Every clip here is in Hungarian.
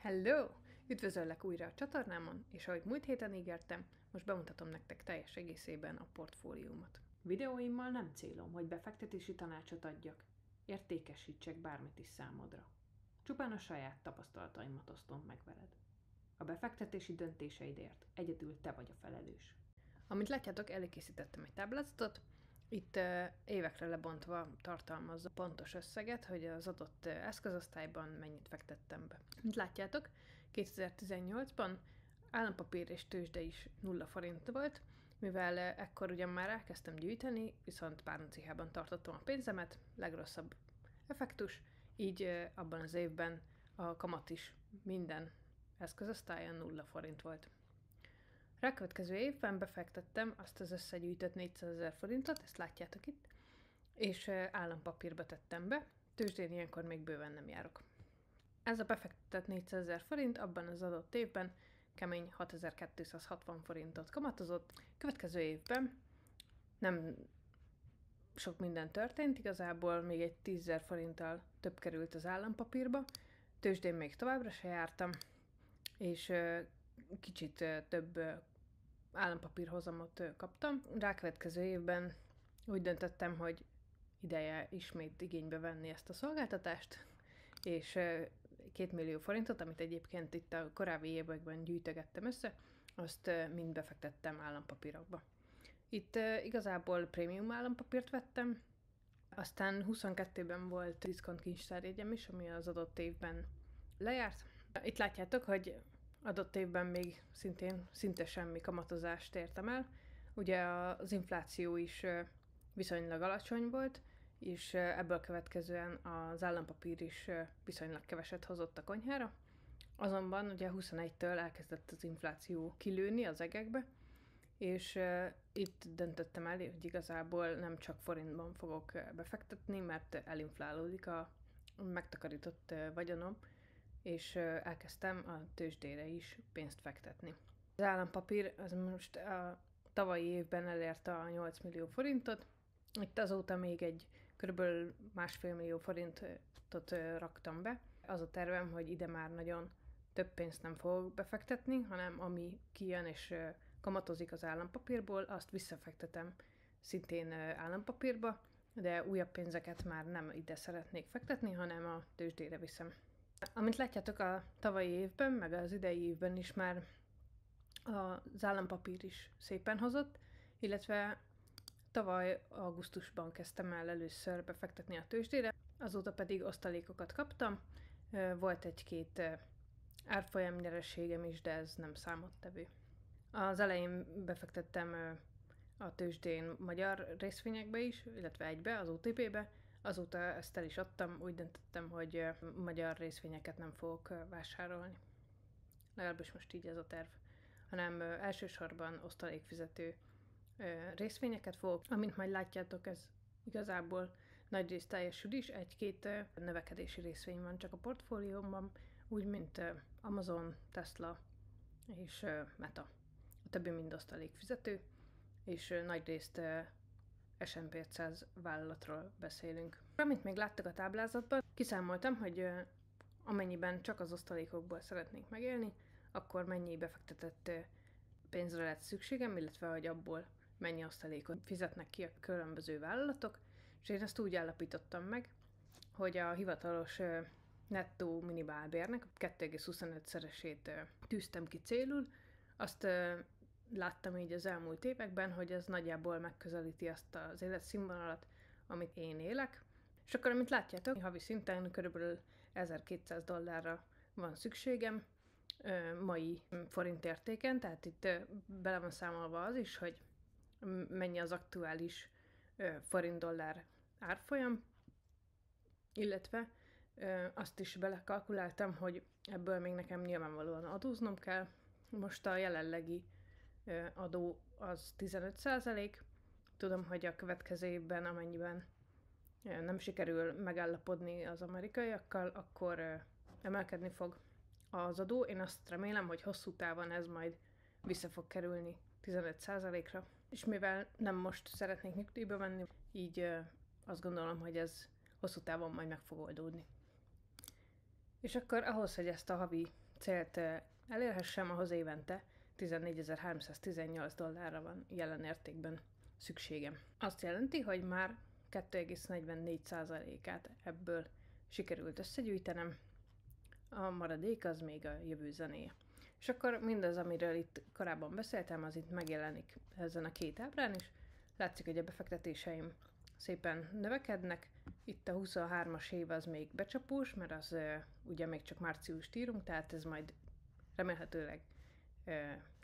Hello! Üdvözöllek újra a csatornámon, és ahogy múlt héten ígértem, most bemutatom nektek teljes egészében a portfóliómat. Videóimmal nem célom, hogy befektetési tanácsot adjak, értékesítsek bármit is számodra. Csupán a saját tapasztalataimat osztom meg veled. A befektetési döntéseidért egyedül te vagy a felelős. Amint látjátok, előkészítettem egy táblázatot, itt évekre lebontva tartalmazza pontos összeget, hogy az adott eszközosztályban mennyit fektettem be. Mint látjátok, 2018-ban állampapír és tőzsde is 0 forint volt, mivel ekkor ugyan már elkezdtem gyűjteni, viszont párnacihában tartottam a pénzemet, legrosszabb effektus, így abban az évben a kamat is minden eszközosztályon 0 forint volt. Rákövetkező évben befektettem azt az összegyűjtött 400 000 forintot, ezt látjátok itt, és állampapírba tettem be, tőzsdén ilyenkor még bőven nem járok. Ez a befektetett 400 000 forint abban az adott évben kemény 6260 forintot kamatozott. Következő évben nem sok minden történt, igazából még egy 10 000 forinttal több került az állampapírba, tőzsdén még továbbra se jártam, és kicsit több állampapírhozamot kaptam. Rákövetkező évben úgy döntöttem, hogy ideje ismét igénybe venni ezt a szolgáltatást, és 2 millió forintot, amit egyébként itt a korábbi években gyűjtögettem össze, azt mind befektettem állampapírokba. Itt igazából prémium állampapírt vettem, aztán 22-ben volt diszkont kincstárjegyem is, ami az adott évben lejárt. Itt látjátok, hogy adott évben még szinte semmi kamatozást értem el. Ugye az infláció is viszonylag alacsony volt, és ebből következően az állampapír is viszonylag keveset hozott a konyhára. Azonban ugye 21-től elkezdett az infláció kilőni az egekbe, és itt döntöttem el, hogy igazából nem csak forintban fogok befektetni, mert elinflálódik a megtakarított vagyonom, és elkezdtem a tőzsdére is pénzt fektetni. Az állampapír az most a tavalyi évben elérte a 8 millió forintot, itt azóta még egy kb. 1,5 millió forintot raktam be. Az a tervem, hogy ide már nagyon több pénzt nem fogok befektetni, hanem ami kijön és kamatozik az állampapírból, azt visszafektetem szintén állampapírba, de újabb pénzeket már nem ide szeretnék fektetni, hanem a tőzsdére viszem. Amint látjátok, a tavalyi évben, meg az idei évben is már az állampapír is szépen hozott, illetve tavaly augusztusban kezdtem el először befektetni a tőzsdére, azóta pedig osztalékokat kaptam, volt egy-két árfolyam nyereségem is, de ez nem számottevő. Az elején befektettem a tőzsdén magyar részvényekbe is, illetve egybe, az OTP-be, azóta ezt el is adtam, úgy döntöttem, hogy magyar részvényeket nem fogok vásárolni. Legalábbis most így ez a terv, hanem elsősorban osztalékfizető részvényeket fogok. Amint majd látjátok, ez igazából nagyrészt teljesül is, egy-két növekedési részvény van csak a portfóliómban, úgy mint Amazon, Tesla és Meta. A többi mind osztalékfizető, és nagyrészt S&P 500 vállalatról beszélünk. Amit még láttak a táblázatban, kiszámoltam, hogy amennyiben csak az osztalékokból szeretnék megélni, akkor mennyi befektetett pénzre lett szükségem, illetve hogy abból mennyi osztalékot fizetnek ki a különböző vállalatok, és én ezt úgy állapítottam meg, hogy a hivatalos nettó minimálbérnek 2,25-szeresét tűztem ki célul, azt láttam így az elmúlt években, hogy ez nagyjából megközelíti azt az életszínvonalat, amit én élek. És akkor, amit látjátok, havi szinten körülbelül $1200 van szükségem mai forint értéken, tehát itt bele van számolva az is, hogy mennyi az aktuális forint-dollár árfolyam, illetve azt is belekalkuláltam, hogy ebből még nekem nyilvánvalóan adóznom kell. Most a jelenlegi adó az 15%. Tudom, hogy a következő évben, amennyiben nem sikerül megállapodni az amerikaiakkal, akkor emelkedni fog az adó. Én azt remélem, hogy hosszú távon ez majd vissza fog kerülni 15%-ra. És mivel nem most szeretnék nyugdíjba menni, így azt gondolom, hogy ez hosszú távon majd meg fog oldódni. És akkor ahhoz, hogy ezt a havi célt elérhessem, ahhoz évente $14.318 van jelen értékben szükségem. Azt jelenti, hogy már 2,44%-át ebből sikerült összegyűjtenem, a maradék az még a jövő zenéje. És akkor mindaz, amiről itt korábban beszéltem, az itt megjelenik ezen a két ábrán is. Látszik, hogy a befektetéseim szépen növekednek. Itt a 23-as év az még becsapós, mert az ugye még csak márciust írunk, tehát ez majd remélhetőleg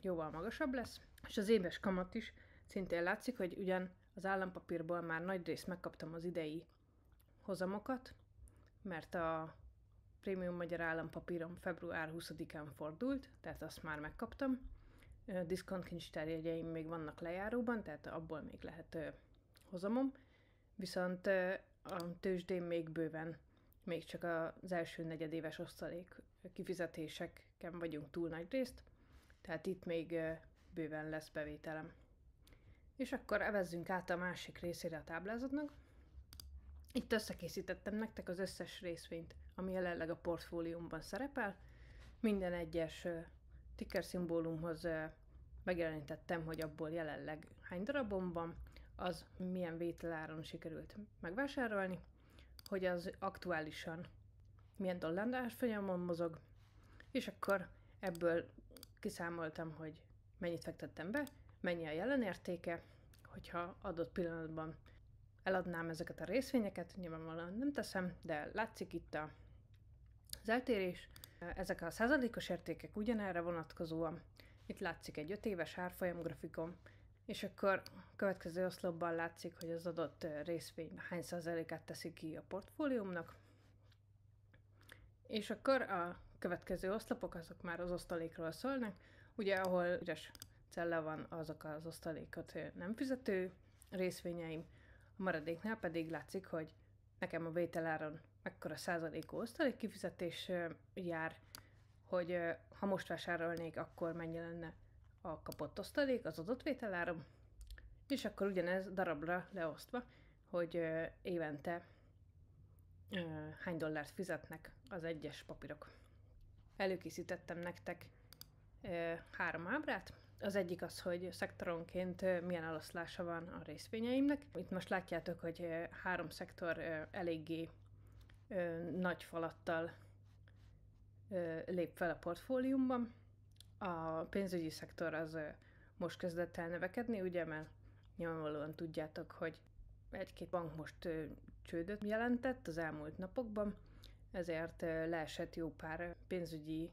jóval magasabb lesz. És az éves kamat is szintén látszik, hogy ugyan az állampapírból már nagy részt megkaptam az idei hozamokat, mert a prémium magyar állampapírom február 20-án fordult, tehát azt már megkaptam. Diszkont kincstárjegyeim még vannak lejáróban, tehát abból még lehet hozamom. Viszont a tőzsdén még bőven, még csak az első negyedéves osztalék kifizetéseken vagyunk túl nagy részt, tehát itt még bőven lesz bevételem. És akkor evezzünk át a másik részére a táblázatnak. Itt összekészítettem nektek az összes részvényt, ami jelenleg a portfóliómban szerepel. Minden egyes ticker szimbólumhoz megjelenítettem, hogy abból jelenleg hány darabom van, az milyen vételáron sikerült megvásárolni, hogy az aktuálisan milyen dollárárfolyamon mozog, és akkor ebből kiszámoltam, hogy mennyit fektettem be, mennyi a jelen értéke, hogyha adott pillanatban eladnám ezeket a részvényeket, nyilvánvalóan nem teszem, de látszik itt az eltérés. Ezek a százalékos értékek ugyanerre vonatkozóan. Itt látszik egy 5 éves árfolyam grafikon, és akkor a következő oszlopban látszik, hogy az adott részvény hány százalékát teszi ki a portfóliómnak. És akkor a következő oszlopok azok már az osztalékról szólnak, ugye ahol üres cella van, azok az osztalékot nem fizető részvényeim, a maradéknál pedig látszik, hogy nekem a vételáron mekkora százalékú osztalék kifizetés jár, hogy ha most vásárolnék, akkor mennyi lenne a kapott osztalék az adott vételáron, és akkor ugyanez darabra leosztva, hogy évente hány dollárt fizetnek az egyes papírok. Előkészítettem nektek 3 ábrát. Az egyik az, hogy szektoronként milyen eloszlása van a részvényeimnek. Itt most látjátok, hogy 3 szektor eléggé nagy falattal lép fel a portfóliumban. A pénzügyi szektor az most kezdett el növekedni, ugye, mert nyilvánvalóan tudjátok, hogy egy-két bank most csődöt jelentett az elmúlt napokban, ezért leesett jó pár pénzügyi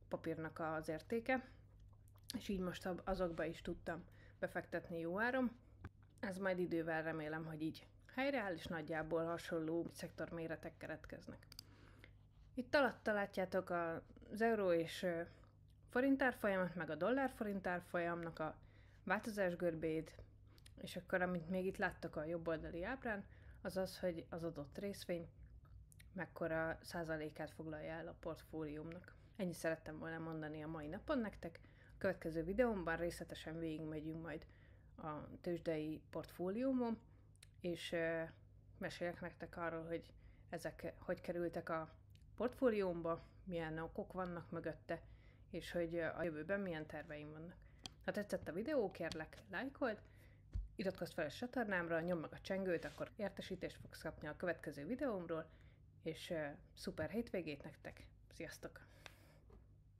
papírnak az értéke, és így most azokba is tudtam befektetni jó áron. Ez majd idővel remélem, hogy így helyreáll, és nagyjából hasonló szektorméretek keretkeznek. Itt alatta látjátok az euró és forint árfolyamat, meg a dollár forint árfolyamnak a változás görbét, és akkor amit még itt láttok a jobb oldali ábrán, az az, hogy az adott részvény mekkora százalékát foglalja el a portfóliómnak. Ennyit szerettem volna mondani a mai napon nektek. A következő videómban részletesen végigmegyünk majd a tőzsdei portfóliómon, és mesélek nektek arról, hogy ezek hogy kerültek a portfóliómba, milyen okok vannak mögötte, és hogy a jövőben milyen terveim vannak. Ha tetszett a videó, kérlek, lájkold, iratkozz fel a csatornámra, nyomd meg a csengőt, akkor értesítést fogsz kapni a következő videómról, és szuper hétvégét nektek! Sziasztok!